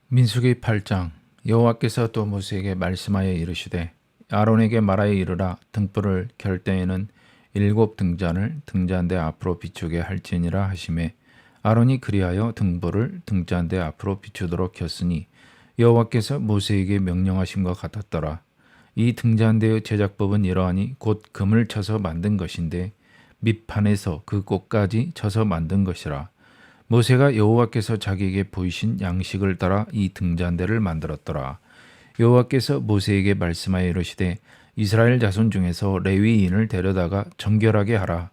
민수기 8장. 여호와께서 또 모세에게 말씀하여 이르시되 아론에게 말하여 이르라. 등불을 켤 때에는 7 등잔을 등잔대 앞으로 비추게 할지니라 하시매 아론이 그리하여 등불을 등잔대 앞으로 비추도록 켰으니 여호와께서 모세에게 명령하신 것 같았더라. 이 등잔대의 제작법은 이러하니 곧 금을 쳐서 만든 것인데 밑판에서 그 꼭까지 쳐서 만든 것이라. 모세가 여호와께서 자기에게 보이신 양식을 따라 이 등잔대를 만들었더라. 여호와께서 모세에게 말씀하여 이르시되 이스라엘 자손 중에서 레위인을 데려다가 정결하게 하라.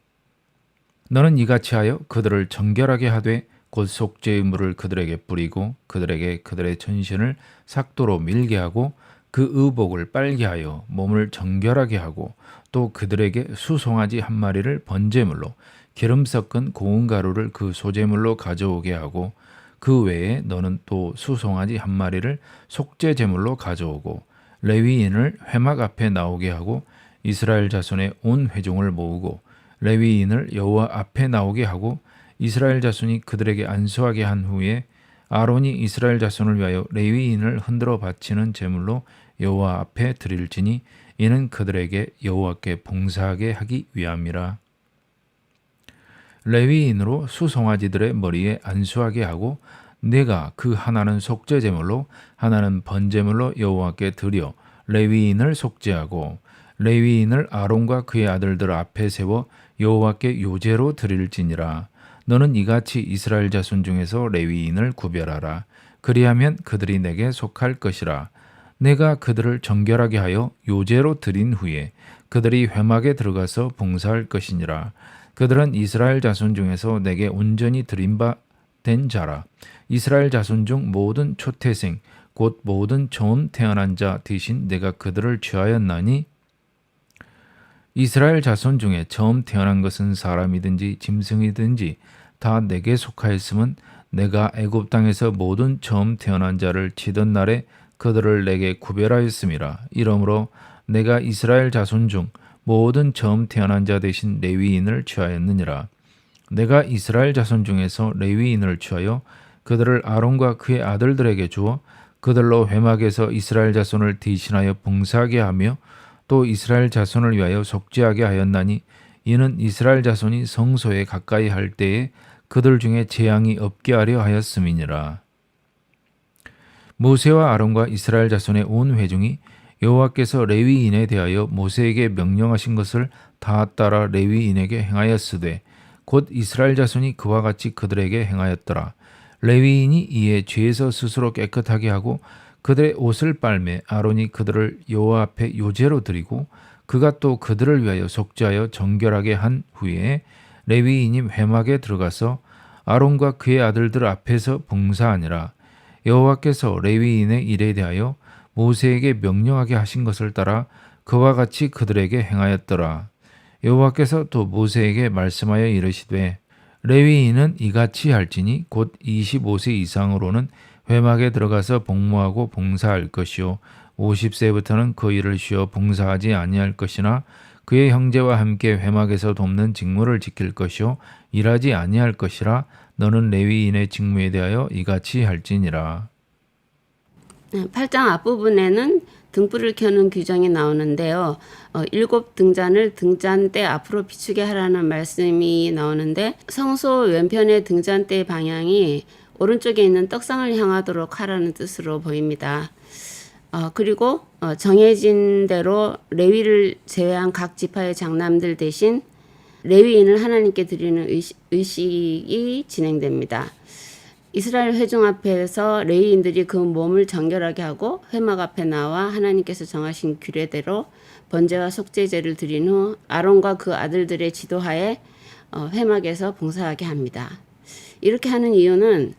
너는 이같이 하여 그들을 정결하게 하되 곧 속죄의 물을 그들에게 뿌리고 그들에게 그들의 전신을 삭도로 밀게 하고 그 의복을 빨게 하여 몸을 정결하게 하고 또 그들에게 수송아지 한 마리를 번제물로 기름 섞은 고운 가루를 그 소제물로 가져오게 하고 그 외에 너는 또 수송아지 한 마리를 속죄 제물로 가져오고 레위인을 회막 앞에 나오게 하고 이스라엘 자손의 온 회중을 모으고 레위인을 여호와 앞에 나오게 하고 이스라엘 자손이 그들에게 안수하게 한 후에 아론이 이스라엘 자손을 위하여 레위인을 흔들어 바치는 제물로 여호와 앞에 드릴지니 이는 그들에게 여호와께 봉사하게 하기 위함이라. 레위인으로 수송아지들의 머리에 안수하게 하고 내가 그 하나는 속죄 제물로 하나는 번제물로 여호와께 드려 레위인을 속죄하고 레위인을 아론과 그의 아들들 앞에 세워 여호와께 요제로 드릴지니라. 너는 이같이 이스라엘 자손 중에서 레위인을 구별하라. 그리하면 그들이 내게 속할 것이라. 내가 그들을 정결하게 하여 요제로 드린 후에 그들이 회막에 들어가서 봉사할 것이니라. 그들은 이스라엘 자손 중에서 내게 온전히 드린 바 된 자라. 이스라엘 자손 중 모든 초태생 곧 모든 처음 태어난 자 대신 내가 그들을 취하였나니 이스라엘 자손 중에 처음 태어난 것은 사람이든지 짐승이든지 다 내게 속하였음은 내가 애굽 땅에서 모든 처음 태어난 자를 치던 날에 그들을 내게 구별하였음이라. 이러므로 내가 이스라엘 자손 중 모든 처음 태어난 자 대신 레위인을 취하였느니라. 내가 이스라엘 자손 중에서 레위인을 취하여 그들을 아론과 그의 아들들에게 주어 그들로 회막에서 이스라엘 자손을 대신하여 봉사하게 하며 또 이스라엘 자손을 위하여 속죄하게 하였나니 이는 이스라엘 자손이 성소에 가까이 할 때에 그들 중에 재앙이 없게 하려 하였음이니라. 모세와 아론과 이스라엘 자손의 온 회중이 여호와께서 레위인에 대하여 모세에게 명령하신 것을 다 따라 레위인에게 행하였으되 곧 이스라엘 자손이 그와 같이 그들에게 행하였더라. 레위인이 이에 죄에서 스스로 깨끗하게 하고 그들의 옷을 빨매 아론이 그들을 여호와 앞에 요제로 드리고 그가 또 그들을 위하여 속죄하여 정결하게 한 후에 레위인이 회막에 들어가서 아론과 그의 아들들 앞에서 봉사하니라. 여호와께서 레위인의 일에 대하여 모세에게 명령하게 하신 것을 따라 그와 같이 그들에게 행하였더라. 여호와께서 또 모세에게 말씀하여 이르시되 레위인은 이같이 할지니 곧 25세 이상으로는 회막에 들어가서 복무하고 봉사할 것이요 50세부터는 그 일을 쉬어 봉사하지 아니할 것이나 그의 형제와 함께 회막에서 돕는 직무를 지킬 것이요 일하지 아니할 것이라. 너는 레위인의 직무에 대하여 이같이 할지니라. 8장 앞부분에는 등불을 켜는 규정이 나오는데요. 7 등잔을 등잔대 앞으로 비추게 하라는 말씀이 나오는데 성소 왼편의 등잔대 방향이 오른쪽에 있는 떡상을 향하도록 하라는 뜻으로 보입니다. 그리고 정해진 대로 레위를 제외한 각 지파의 장남들 대신 레위인을 하나님께 드리는 의식이 진행됩니다. 이스라엘 회중 앞에서 레위인들이 그 몸을 정결하게 하고 회막 앞에 나와 하나님께서 정하신 규례대로 번제와 속죄제를 드린 후 아론과 그 아들들의 지도하에 회막에서 봉사하게 합니다. 이렇게 하는 이유는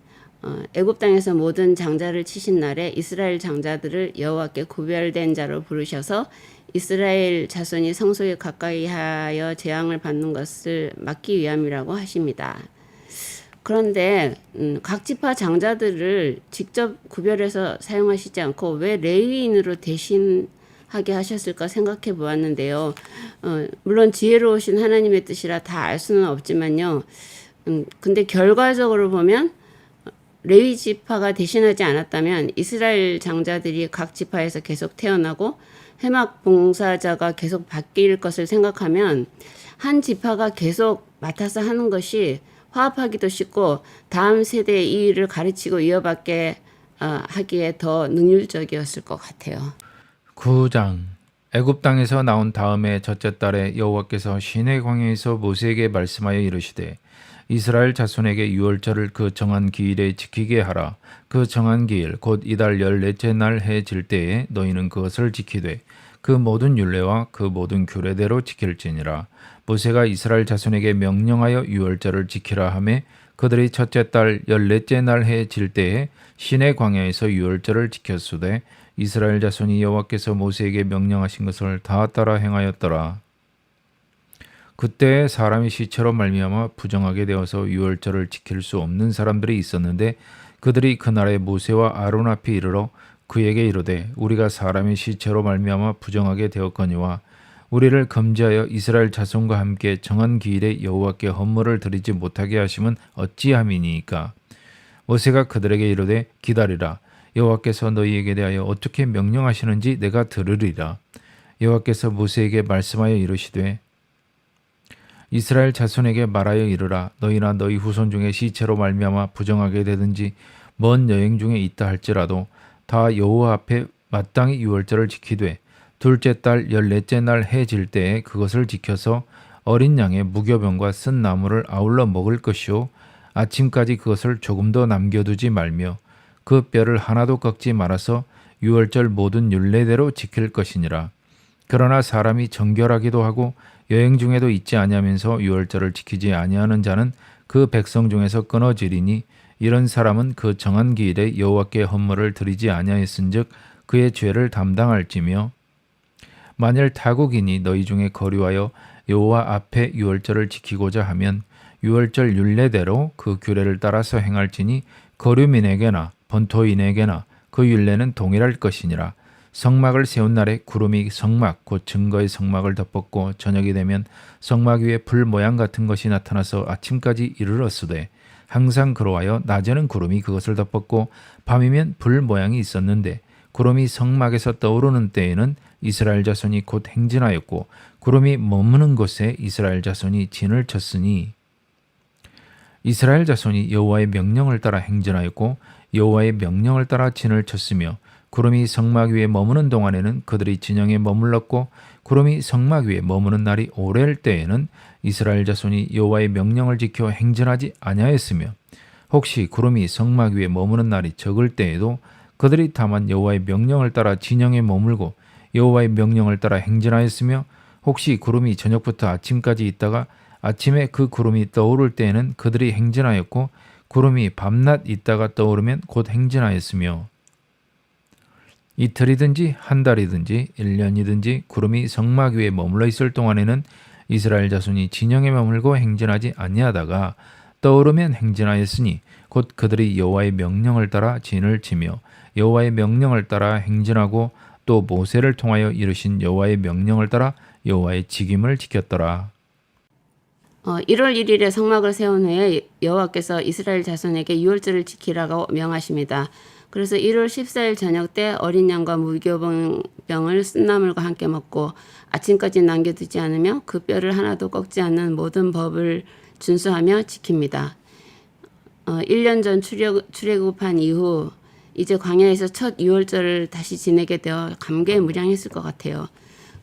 애굽 땅에서 모든 장자를 치신 날에 이스라엘 장자들을 여호와께 구별된 자로 부르셔서 이스라엘 자손이 성소에 가까이 하여 재앙을 받는 것을 막기 위함이라고 하십니다. 그런데 각 지파 장자들을 직접 구별해서 사용하시지 않고 왜 레위인으로 대신하게 하셨을까 생각해 보았는데요. 물론 지혜로우신 하나님의 뜻이라 다 알 수는 없지만요. 근데 결과적으로 보면 레위 지파가 대신하지 않았다면 이스라엘 장자들이 각 지파에서 계속 태어나고 회막 봉사자가 계속 바뀔 것을 생각하면 한 지파가 계속 맡아서 하는 것이 화합하기도 쉽고 다음 세대에 이 일을 가르치고 이어받게 하기에 더 능률적이었을 것 같아요. 9장 애굽 땅에서 나온 다음에 첫째 달에 여호와께서 시내 광야에서 모세에게 말씀하여 이르시되 이스라엘 자손에게 유월절을 그 정한 기일에 지키게 하라. 그 정한 기일 곧 이달 14째 날 해 질 때에 너희는 그것을 지키되 그 모든 율례와 그 모든 규례대로 지킬지니라. 모세가 이스라엘 자손에게 명령하여 유월절을 지키라 하매 그들이 첫째 달 14째 날 해 질 때에 시내 광야에서 유월절을 지켰으되 이스라엘 자손이 여호와께서 모세에게 명령하신 것을 다 따라 행하였더라. 그때 사람이 시체로 말미암아 부정하게 되어서 유월절을 지킬 수 없는 사람들이 있었는데 그들이 그날에 모세와 아론 앞에 이르러 그에게 이르되 우리가 사람의 시체로 말미암아 부정하게 되었거니와 우리를 금지하여 이스라엘 자손과 함께 정한 기일에 여호와께 헌물을 드리지 못하게 하심은 어찌함이니이까. 모세가 그들에게 이르되 기다리라. 여호와께서 너희에게 대하여 어떻게 명령하시는지 내가 들으리라. 여호와께서 모세에게 말씀하여 이르시되 이스라엘 자손에게 말하여 이르라. 너희나 너희 후손 중에 시체로 말미암아 부정하게 되든지 먼 여행 중에 있다 할지라도 다 여호와 앞에 마땅히 유월절을 지키되 둘째 달 14째 날 해 질 때에 그것을 지켜서 어린 양의 무교병과 쓴 나물을 아울러 먹을 것이요 아침까지 그것을 조금도 남겨두지 말며 그 뼈를 하나도 꺾지 말아서 유월절 모든 율례대로 지킬 것이니라. 그러나 사람이 정결하기도 하고 여행 중에도 있지 아니하면서 유월절을 지키지 아니하는 자는 그 백성 중에서 끊어지리니 이런 사람은 그 정한 기일에 여호와께 헌물을 드리지 아니하였은즉 그의 죄를 담당할지며 만일 타국인이 너희 중에 거류하여 여호와 앞에 유월절을 지키고자 하면 유월절 율례대로 그 규례를 따라서 행할지니 거류민에게나 본토인에게나 그 율례는 동일할 것이니라. 성막을 세운 날에 구름이 성막 곧 증거의 성막을 덮었고 저녁이 되면 성막 위에 불 모양 같은 것이 나타나서 아침까지 이르렀으되 항상 그러하여 낮에는 구름이 그것을 덮었고 밤이면 불 모양이 있었는데 구름이 성막에서 떠오르는 때에는 이스라엘 자손이 곧 행진하였고 구름이 머무는 곳에 이스라엘 자손이 진을 쳤으니 이스라엘 자손이 여호와의 명령을 따라 행진하였고 여호와의 명령을 따라 진을 쳤으며 구름이 성막 위에 머무는 동안에는 그들이 진영에 머물렀고 구름이 성막 위에 머무는 날이 오래일 때에는 이스라엘 자손이 여호와의 명령을 지켜 행진하지 아니하였으며 혹시 구름이 성막 위에 머무는 날이 적을 때에도 그들이 다만 여호와의 명령을 따라 진영에 머물고 여호와의 명령을 따라 행진하였으며 혹시 구름이 저녁부터 아침까지 있다가 아침에 그 구름이 떠오를 때에는 그들이 행진하였고 구름이 밤낮 있다가 떠오르면 곧 행진하였으며 이틀이든지 한 달이든지 1년이든지 구름이 성막 위에 머물러 있을 동안에는 이스라엘 자손이 진영에 머물고 행진하지 아니하다가 떠오르면 행진하였으니 곧 그들이 여호와의 명령을 따라 진을 치며 여호와의 명령을 따라 행진하고 또 모세를 통하여 이르신 여호와의 명령을 따라 여호와의 직임을 지켰더라. 1월 1일에 성막을 세운 후에 여호와께서 이스라엘 자손에게 유월절을 지키라고 명하십니다. 그래서 1월 14일 저녁 때 어린 양과 무교병을 쓴 나물과 함께 먹고 아침까지 남겨두지 않으며 그 뼈를 하나도 꺾지 않는 모든 법을 준수하며 지킵니다. 1년 전 출애굽한 이후 이제 광야에서 첫 유월절을 다시 지내게 되어 감개무량했을 것 같아요.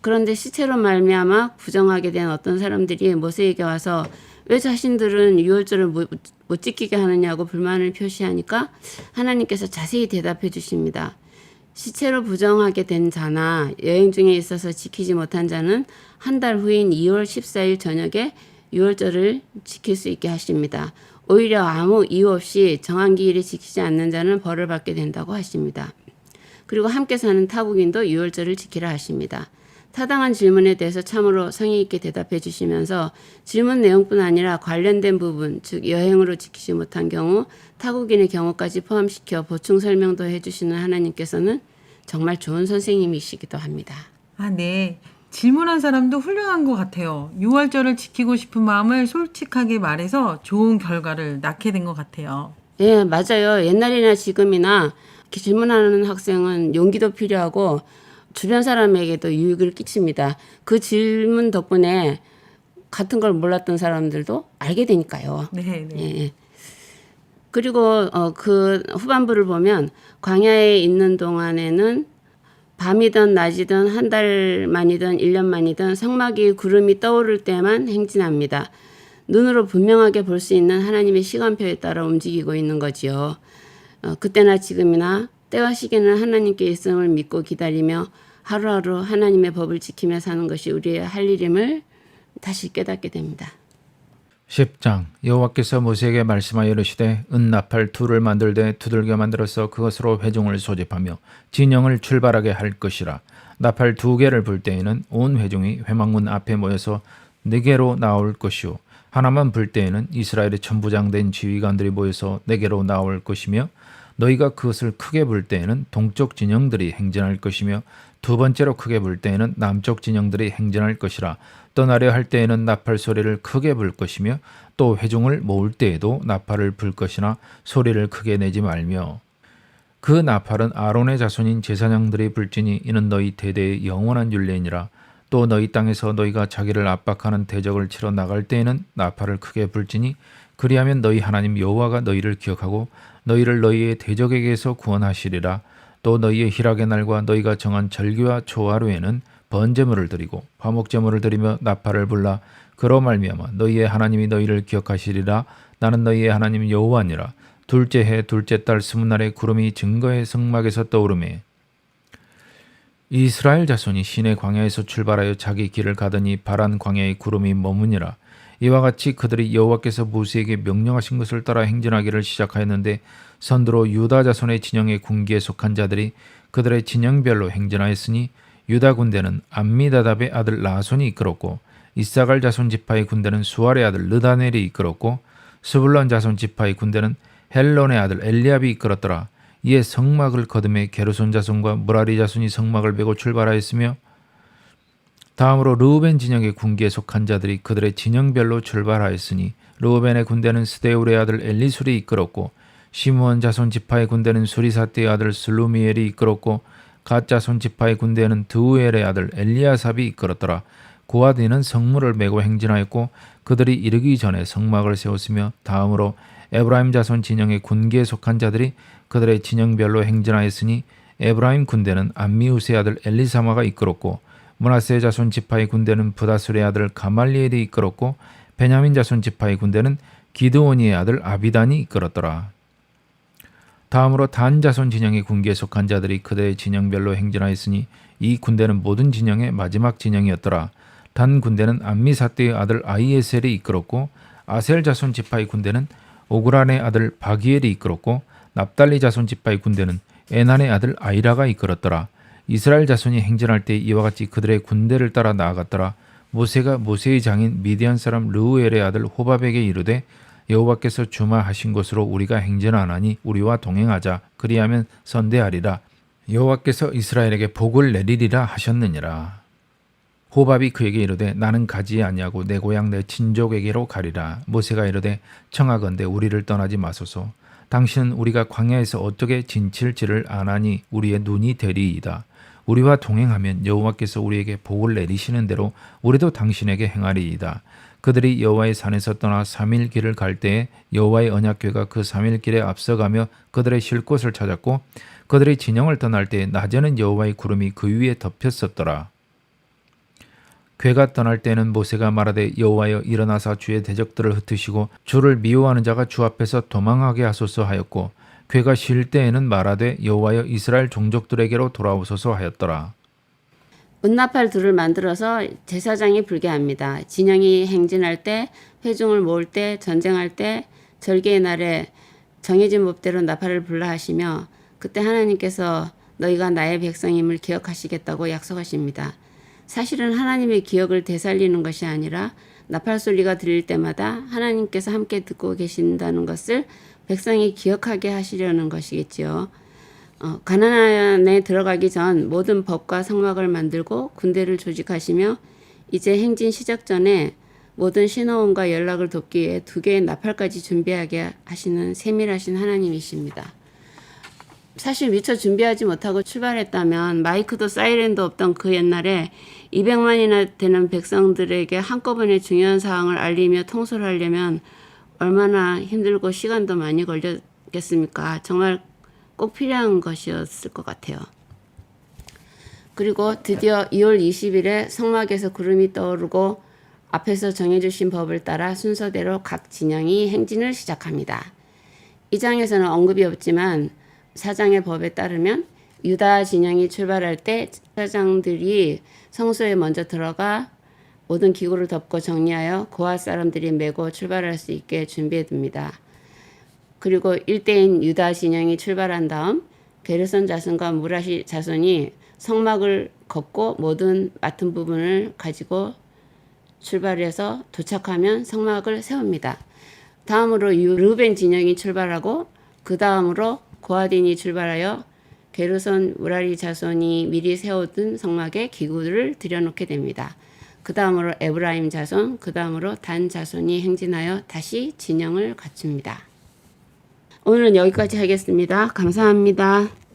그런데 시체로 말미암아 부정하게 된 어떤 사람들이 모세에게 와서 왜 자신들은 유월절을 못 지키게 하느냐고 불만을 표시하니까 하나님께서 자세히 대답해 주십니다. 시체로 부정하게 된 자나 여행 중에 있어서 지키지 못한 자는 한 달 후인 2월 14일 저녁에 유월절을 지킬 수 있게 하십니다. 오히려 아무 이유 없이 정한 기일에 지키지 않는 자는 벌을 받게 된다고 하십니다. 그리고 함께 사는 타국인도 유월절을 지키라 하십니다. 타당한 질문에 대해서 참으로 성의 있게 대답해 주시면서 질문 내용뿐 아니라 관련된 부분, 즉 여행으로 지키지 못한 경우, 타국인의 경우까지 포함시켜 보충 설명도 해주시는 하나님께서는 정말 좋은 선생님이시기도 합니다. 네. 질문한 사람도 훌륭한 것 같아요. 유월절을 지키고 싶은 마음을 솔직하게 말해서 좋은 결과를 낳게 된 것 같아요. 예, 맞아요. 옛날이나 지금이나 이렇게 질문하는 학생은 용기도 필요하고 주변 사람에게도 유익을 끼칩니다. 그 질문 덕분에 같은 걸 몰랐던 사람들도 알게 되니까요. 네, 네. 예. 그리고 그 후반부를 보면 광야에 있는 동안에는 밤이든 낮이든 한 달 만이든 1년 만이든 성막이 구름이 떠오를 때만 행진합니다. 눈으로 분명하게 볼 수 있는 하나님의 시간표에 따라 움직이고 있는 거지요. 그때나 지금이나 때와 시기는 하나님께 있음을 믿고 기다리며 하루하루 하나님의 법을 지키며 사는 것이 우리의 할 일임을 다시 깨닫게 됩니다. 10장 여호와께서 모세에게 말씀하여 이르시되 은나팔 둘을 만들되 두들겨 만들어서 그것으로 회중을 소집하며 진영을 출발하게 할 것이라. 나팔 2개를 불 때에는 온 회중이 회막문 앞에 모여서 4개로 나올 것이요 하나만 불 때에는 이스라엘의 천부장된 지휘관들이 모여서 4개로 나올 것이며 너희가 그것을 크게 불 때에는 동쪽 진영들이 행진할 것이며 두 번째로 크게 불 때에는 남쪽 진영들이 행진할 것이라. 떠나려 할 때에는 나팔 소리를 크게 불 것이며 또 회중을 모을 때에도 나팔을 불 것이나 소리를 크게 내지 말며 그 나팔은 아론의 자손인 제사장들이 불지니 이는 너희 대대의 영원한 율례니라. 또 너희 땅에서 너희가 자기를 압박하는 대적을 치러 나갈 때에는 나팔을 크게 불지니 그리하면 너희 하나님 여호와가 너희를 기억하고 너희를 너희의 대적에게서 구원하시리라. 또 너희의 희락의 날과 너희가 정한 절기와 초하루에는 번제물을 드리고 화목제물을 드리며 나팔을 불라. 그로 말미암아 너희의 하나님이 너희를 기억하시리라. 나는 너희의 하나님 여호와니라. 둘째 해 둘째 달 20날에 구름이 증거의 성막에서 떠오르매 이스라엘 자손이 시내 광야에서 출발하여 자기 길을 가더니 바란 광야의 구름이 머무니라. 이와 같이 그들이 여호와께서 모세에게 명령하신 것을 따라 행진하기를 시작하였는데 선두로 유다 자손의 진영의 군기에 속한 자들이 그들의 진영별로 행진하였으니 유다 군대는 암미다답의 아들 나손이 이끌었고 이사갈 자손 지파의 군대는 수알의 아들 르다넬이 이끌었고 스불론 자손 지파의 군대는 헬론의 아들 엘리압이 이끌었더라. 이에 성막을 거듭해 게르손 자손과 무라리 자손이 성막을 베고 출발하였으며 다음으로 르우벤 진영의 군기에 속한 자들이 그들의 진영별로 출발하였으니 르우벤의 군대는 스데울의 아들 엘리술이 이끌었고 시므온 자손 지파의 군대는 수리사띠의 아들 슬루미엘이 이끌었고 갓 자손 지파의 군대는 드우엘의 아들 엘리아삽이 이끌었더라. 고아디는 성문을 메고 행진하였고 그들이 이르기 전에 성막을 세웠으며 다음으로 에브라임 자손 진영의 군기에 속한 자들이 그들의 진영별로 행진하였으니 에브라임 군대는 암미우스의 아들 엘리사마가 이끌었고 므낫세 자손 지파의 군대는 부다술의 아들 가말리엘이 이끌었고 베냐민 자손 지파의 군대는 기드오니의 아들 아비단이 이끌었더라. 다음으로 단 자손 진영의 군기에 속한 자들이 그들의 진영별로 행진하였으니 이 군대는 모든 진영의 마지막 진영이었더라. 단 군대는 암미사띠의 아들 아이에셀이 이끌었고 아셀 자손 지파의 군대는 오그란의 아들 바기엘이 이끌었고 납달리 자손 지파의 군대는 에난의 아들 아이라가 이끌었더라. 이스라엘 자손이 행진할 때 이와 같이 그들의 군대를 따라 나아갔더라. 모세가 모세의 장인 미디안 사람 르우엘의 아들 호밥에게 이르되 여호와께서 주마하신 곳으로 우리가 행진하나니 우리와 동행하자. 그리하면 선대하리라. 여호와께서 이스라엘에게 복을 내리리라 하셨느니라. 호밥이 그에게 이르되 나는 가지 아니하고 내 고향 내 친족에게로 가리라. 모세가 이르되 청하건대 우리를 떠나지 마소서. 당신은 우리가 광야에서 어떻게 진칠지를 아나니 우리의 눈이 되리이다. 우리와 동행하면 여호와께서 우리에게 복을 내리시는 대로 우리도 당신에게 행하리이다. 그들이 여호와의 산에서 떠나 3일 길을 갈 때에 여호와의 언약궤가 그 3일 길에 앞서가며 그들의 쉴 곳을 찾았고 그들이 진영을 떠날 때에 낮에는 여호와의 구름이 그 위에 덮였었더라. 궤가 떠날 때는 모세가 말하되 여호와여 일어나사 주의 대적들을 흩으시고 주를 미워하는 자가 주 앞에서 도망하게 하소서 하였고 궤가 쉴 때에는 말하되 여호와여 이스라엘 종족들에게로 돌아오소서 하였더라. 은나팔 둘을 만들어서 제사장이 불게 합니다. 진영이 행진할 때, 회중을 모을 때, 전쟁할 때, 절개의 날에 정해진 법대로 나팔을 불라 하시며 그때 하나님께서 너희가 나의 백성임을 기억하시겠다고 약속하십니다. 사실은 하나님의 기억을 되살리는 것이 아니라 나팔 소리가 들릴 때마다 하나님께서 함께 듣고 계신다는 것을 백성이 기억하게 하시려는 것이겠지요. 가나안에 들어가기 전 모든 법과 성막을 만들고 군대를 조직하시며 이제 행진 시작 전에 모든 신호음과 연락을 돕기 위해 2개의 나팔까지 준비하게 하시는 세밀하신 하나님이십니다. 사실 미처 준비하지 못하고 출발했다면 마이크도 사이렌도 없던 그 옛날에 200만이나 되는 백성들에게 한꺼번에 중요한 사항을 알리며 통솔을 하려면 얼마나 힘들고 시간도 많이 걸렸겠습니까? 정말 꼭 필요한 것이었을 것 같아요. 그리고 드디어 2월 20일에 성막에서 구름이 떠오르고 앞에서 정해주신 법을 따라 순서대로 각 진영이 행진을 시작합니다. 이 장에서는 언급이 없지만 4장의 법에 따르면 유다 진영이 출발할 때 제사장들이 성소에 먼저 들어가 모든 기구를 덮고 정리하여 고앗 사람들이 메고 출발할 수 있게 준비해 둡니다. 그리고 1대인 유다 진영이 출발한 다음 게르손 자손과 무라시 자손이 성막을 걷고 모든 맡은 부분을 가지고 출발해서 도착하면 성막을 세웁니다. 다음으로 르벤 진영이 출발하고 그 다음으로 고하딘이 출발하여 게르손 무라리 자손이 미리 세워둔 성막에 기구를 들여놓게 됩니다. 그 다음으로 에브라임 자손, 그 다음으로 단 자손이 행진하여 다시 진영을 갖춥니다. 오늘은 여기까지 하겠습니다. 감사합니다.